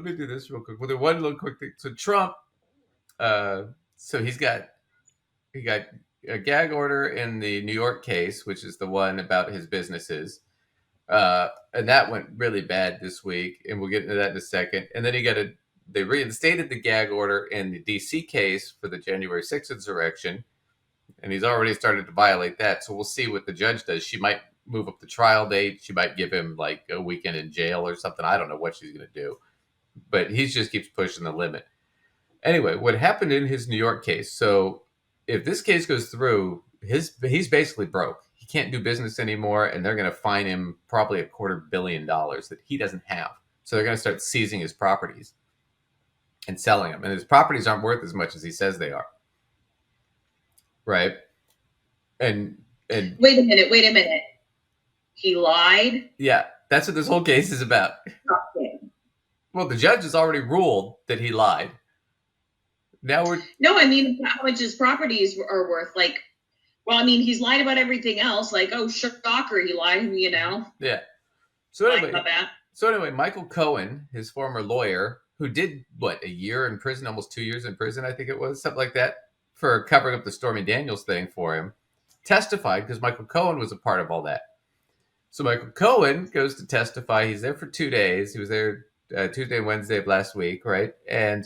me do this real quick. Well, the one little quick thing. So Trump, so he got a gag order in the New York case, which is the one about his businesses. And that went really bad this week, and we'll get into that in a second. And then they reinstated the gag order in the DC case for the January 6th insurrection, and he's already started to violate that. So we'll see what the judge does. She might move up the trial date. She might give him like a weekend in jail or something. I don't know what she's going to do, but he just keeps pushing the limit. Anyway, what happened in his New York case? So if this case goes through, he's basically broke. He can't do business anymore, and they're going to fine him probably $250 million that he doesn't have. So they're going to start seizing his properties and selling them. And his properties aren't worth as much as he says they are. Right? And wait a minute. He lied? Yeah, that's what this whole case is about. Okay. Well, the judge has already ruled that he lied. Now No, I mean, how much his properties are worth. Like, well, I mean, he's lied about everything else. Like, oh, shocker, he lied, you know? Yeah. So anyway, Michael Cohen, his former lawyer, who did, a year in prison, almost 2 years in prison, I think it was, something like that, for covering up the Stormy Daniels thing for him, testified because Michael Cohen was a part of all that. So Michael Cohen goes to testify. He's there for 2 days. He was there Tuesday and Wednesday of last week, right? And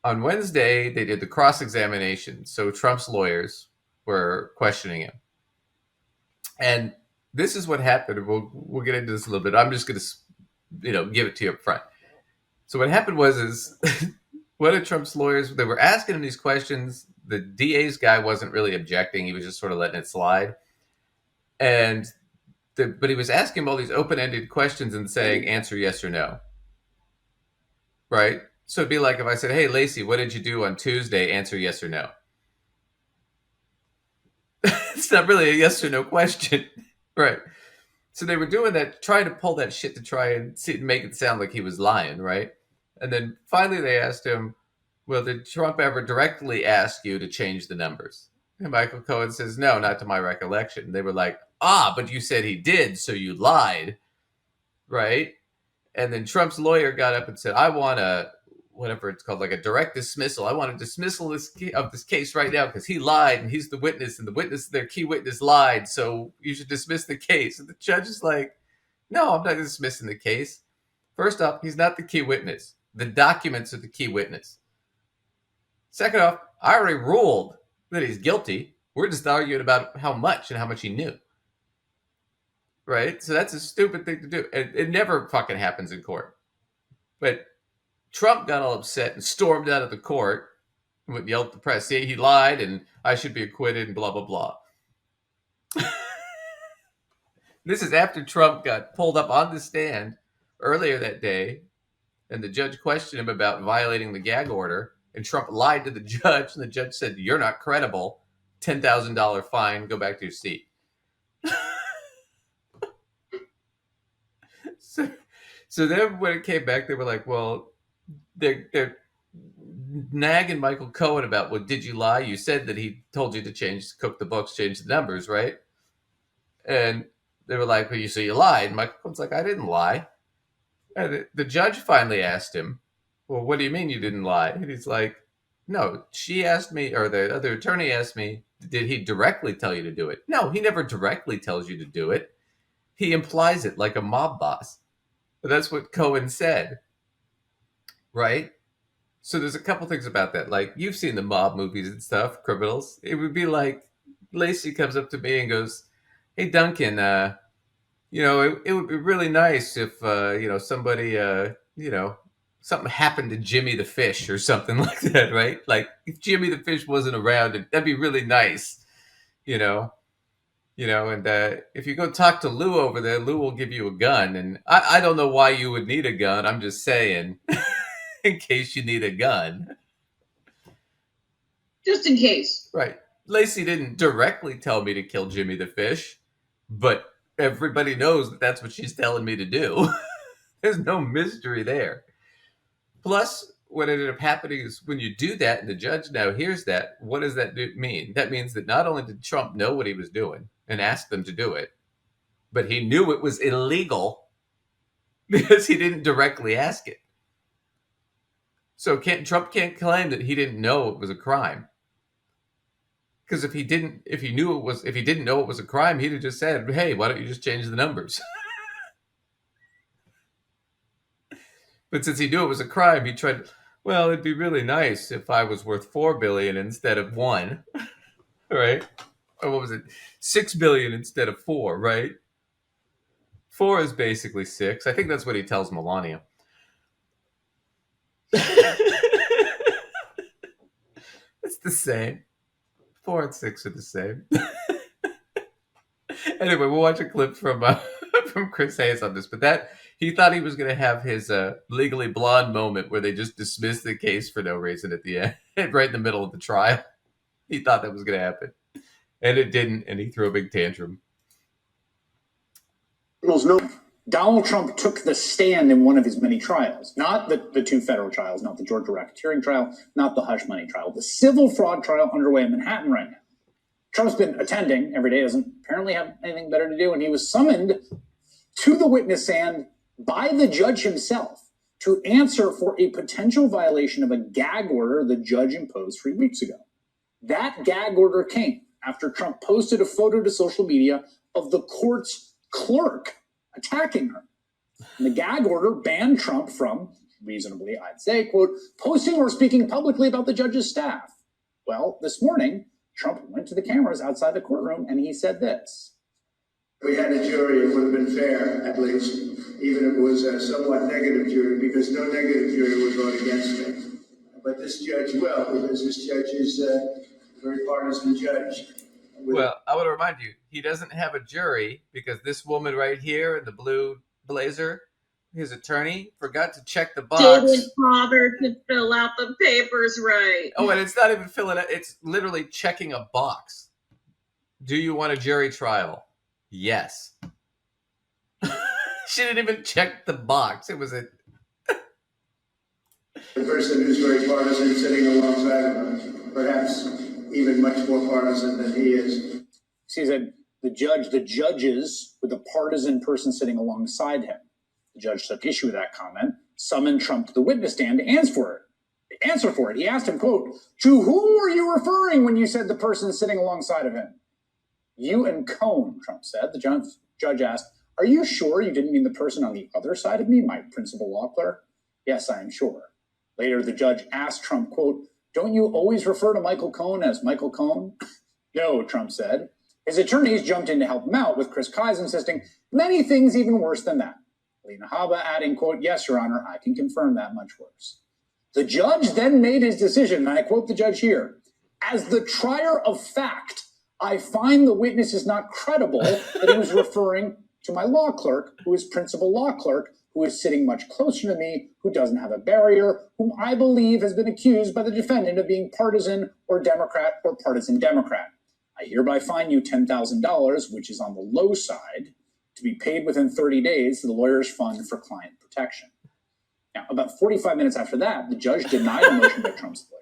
on Wednesday, they did the cross-examination. So Trump's lawyers were questioning him. And this is what happened. We'll get into this a little bit. I'm just going to, give it to you up front. So what happened is one of Trump's lawyers, they were asking him these questions. The DA's guy wasn't really objecting. He was just sort of letting it slide. But he was asking him all these open-ended questions and saying, answer yes or no. Right? So it'd be like if I said, hey, Lacey, what did you do on Tuesday? Answer yes or no. It's not really a yes or no question. Right. So they were doing that, trying to pull that shit to try and make it sound like he was lying, right? And then finally they asked him, well, did Trump ever directly ask you to change the numbers? And Michael Cohen says, no, not to my recollection. They were like, but you said he did, so you lied, right? And then Trump's lawyer got up and said, I want whatever it's called, like a direct dismissal. I want a dismissal of this case right now because he lied and he's the witness, and their key witness lied, so you should dismiss the case. And the judge is like, no, I'm not dismissing the case. First off, he's not the key witness. The documents are the key witness. Second off, I already ruled that he's guilty. We're just arguing about how much he knew. Right? So that's a stupid thing to do. It never fucking happens in court. But Trump got all upset and stormed out of the court and yelled at the press, see, he lied and I should be acquitted and blah, blah, blah. This is after Trump got pulled up on the stand earlier that day, and the judge questioned him about violating the gag order, and Trump lied to the judge, and the judge said, you're not credible, $10,000 fine, go back to your seat. So then when it came back, they were like, well, they're nagging Michael Cohen about, well, did you lie? You said that he told you to cook the books, change the numbers, right? And they were like, well, so you lied. And Michael Cohen's like, I didn't lie. And the judge finally asked him, well, what do you mean you didn't lie? And he's like, no, she asked me, or the other attorney asked me, did he directly tell you to do it? No, he never directly tells you to do it. He implies it like a mob boss. But that's what Cohen said. Right? So there's a couple things about that. Like, you've seen the mob movies and stuff, criminals. It would be like Lacey comes up to me and goes, hey, Duncan, it would be really nice if, somebody, something happened to Jimmy the fish or something like that, right? Like, if Jimmy the fish wasn't around, that'd be really nice, and if you go talk to Lou over there, Lou will give you a gun. And I don't know why you would need a gun. I'm just saying, in case you need a gun. Just in case. Right. Lacey didn't directly tell me to kill Jimmy the fish, but everybody knows that that's what she's telling me to do. There's no mystery there. Plus, what ended up happening is when you do that and the judge now hears that, what does that mean? That means that not only did Trump know what he was doing and ask them to do it, but he knew it was illegal because he didn't directly ask it. So Trump can't claim that he didn't know it was a crime. Because if he didn't know it was a crime, he'd have just said, "Hey, why don't you just change the numbers?" But since he knew it was a crime, he tried. Well, it'd be really nice if I was worth 4 billion instead of one, right? Or what was it, 6 billion instead of four, right? Four is basically six. I think that's what he tells Melania. It's the same. Four and six are the same. Anyway, we'll watch a clip from from Chris Hayes on this. But that he thought he was going to have his Legally Blonde moment where they just dismiss the case for no reason at the end, right in the middle of the trial. He thought that was going to happen, and it didn't. And he threw a big tantrum. No, Donald Trump took the stand in one of his many trials, not the two federal trials, not the Georgia racketeering trial, not the hush money trial, the civil fraud trial underway in Manhattan right now. Trump's been attending every day, doesn't apparently have anything better to do, and he was summoned to the witness stand by the judge himself to answer for a potential violation of a gag order the judge imposed 3 weeks ago. That gag order came after Trump posted a photo to social media of the court's clerk attacking her. And the gag order banned Trump from, reasonably, I'd say, quote, posting or speaking publicly about the judge's staff. Well, this morning, Trump went to the cameras outside the courtroom and he said this. We had a jury, it would have been fair, at least, even if it was a somewhat negative jury, because no negative jury would vote against me. But this judge will, because this judge is a very partisan judge. Well, I want to remind you, he doesn't have a jury because this woman right here in the blue blazer, his attorney, forgot to check the box. Didn't bother to fill out the papers right. Oh, and it's not even filling it. It's literally checking a box. Do you want a jury trial? Yes. She didn't even check the box. It was a... The person who's very partisan sitting alongside of him, perhaps even much more partisan than he is. He said the judges with a partisan person sitting alongside him. The judge took issue with that comment, summoned Trump to the witness stand to answer for it. He asked him, quote, to whom were you referring when you said the person sitting alongside of him? You and Cohen, Trump said. The judge asked, are you sure you didn't mean the person on the other side of me, my principal law clerk? Yes, I am sure. Later, the judge asked Trump, quote, don't you always refer to Michael Cohen as Michael Cohen? No, Trump said. His attorneys jumped in to help him out, with Chris Kise insisting many things even worse than that. Lena Haba adding, quote, yes, Your Honor, I can confirm that much worse. The judge then made his decision, and I quote the judge here, as the trier of fact, I find the witness is not credible that he was referring to my law clerk, who is principal law clerk, who is sitting much closer to me, who doesn't have a barrier, whom I believe has been accused by the defendant of being partisan or Democrat or partisan Democrat. I hereby fine you $10,000, which is on the low side, to be paid within 30 days to the lawyer's fund for client protection. Now, about 45 minutes after that, the judge denied a motion by Trump's lawyer.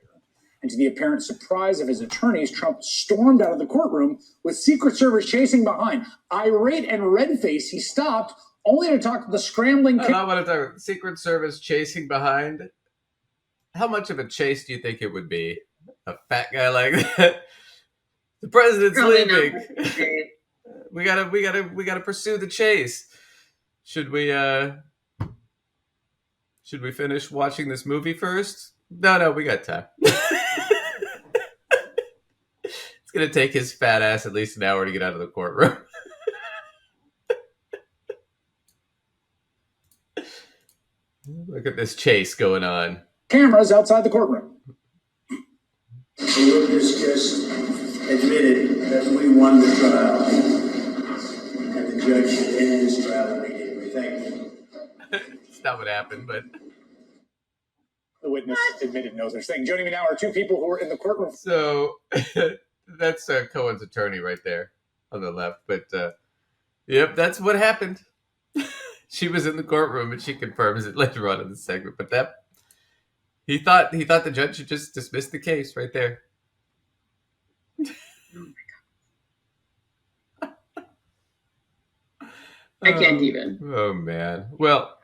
And to the apparent surprise of his attorneys, Trump stormed out of the courtroom with Secret Service chasing behind. Irate and red-faced, he stopped, only to talk to the scrambling... I want to talk about Secret Service chasing behind. How much of a chase do you think it would be? A fat guy like that? The president's Probably leaving. We gotta pursue the chase. Should we finish watching this movie first? No, we got time. It's gonna take his fat ass at least an hour to get out of the courtroom. Look at this chase going on. Cameras outside the courtroom. The witness just admitted that we won the trial, and the judge should end this trial immediately. Thank you. It's not what happened, but The witness admitted no such thing. Joining me now are two people who were in the courtroom. so that's Cohen's attorney right there on the left. But yep, that's what happened. She was in the courtroom, and she confirms it later on in the segment. But that he thought the judge should just dismiss the case right there. I can't even. Oh man. Well.